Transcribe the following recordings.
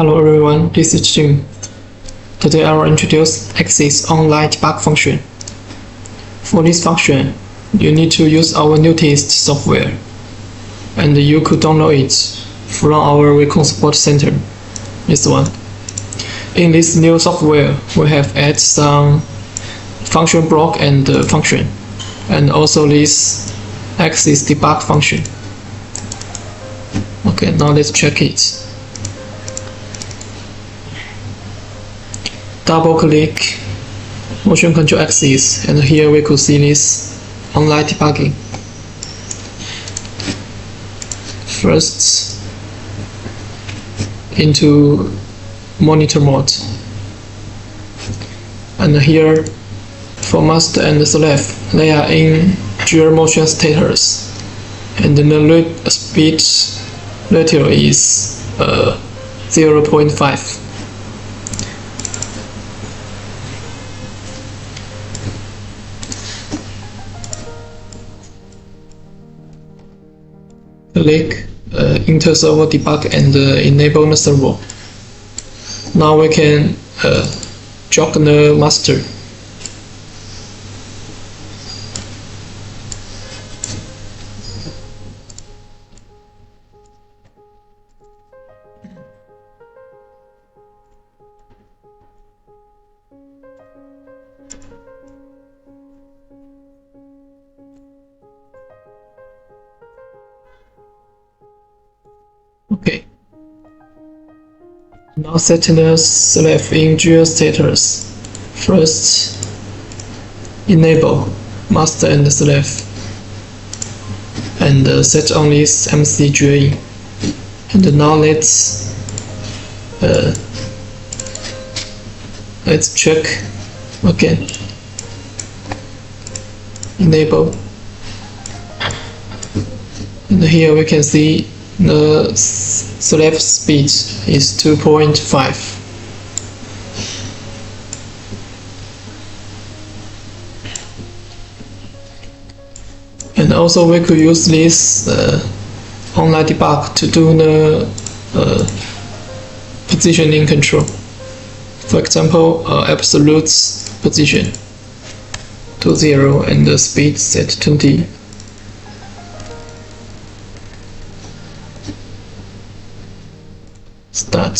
Hello everyone, this is Jim. Today I will introduce LX6 online debug function. For this function, you need to use our newest software, and you could download it from our WECON support center. This one. In this new software, we have added some function block and function, and also this LX6 debug function. Okay, now let's check it. Double click motion control axis, and here we could see this online debugging. First, into monitor mode, and here for master and slave, they are in dual motion status, and the speed ratio is 0.5. Click inter-server debug and enable the server. Now we can jog the master. Okay. Now set the slave in dual status. First, enable master and slave, and set on this MC GUI. And now let's check again. Enable, and here we can see the slave speed is 2.5. And also we could use this online debug to do the positioning control. For example, absolute position to 0 and the speed set 20. Start.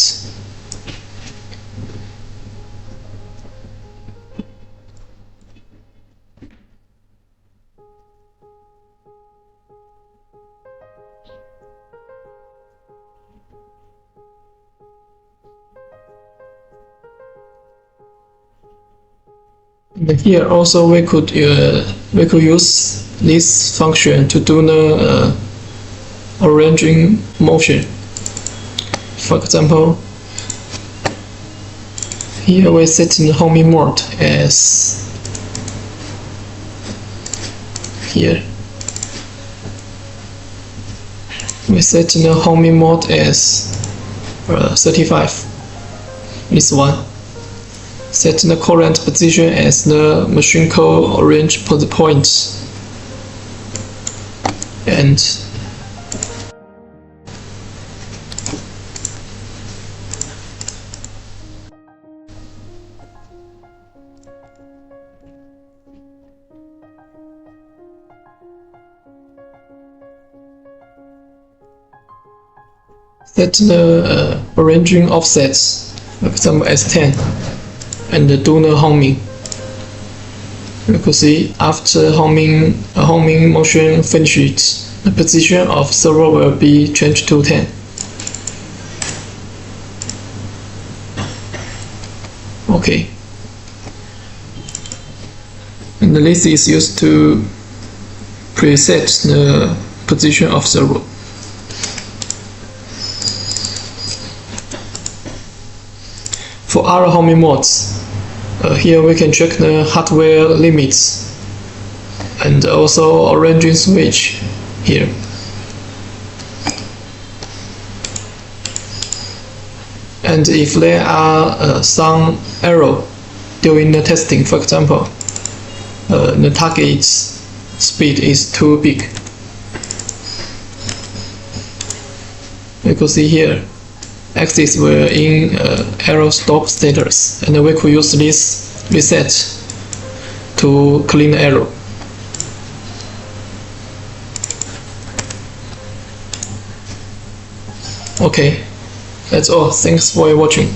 And here also we could use this function to do the arranging motion. For example, here we set the homing mode as here. We set the homing mode as 35. This one. Set the current position as the machine code orange point, and set the arranging offsets, for example as 10, and do the homing. You could see after homing motion finishes, the position of server will be changed to 10. Okay. And this is used to preset the position of server. For other homing modes, here we can check the hardware limits and also arranging switch here. And if there are some error during the testing, for example, the target speed is too big, you could see here axis were in error stop status, and we could use this reset to clean the error. Okay, that's all. Thanks for watching.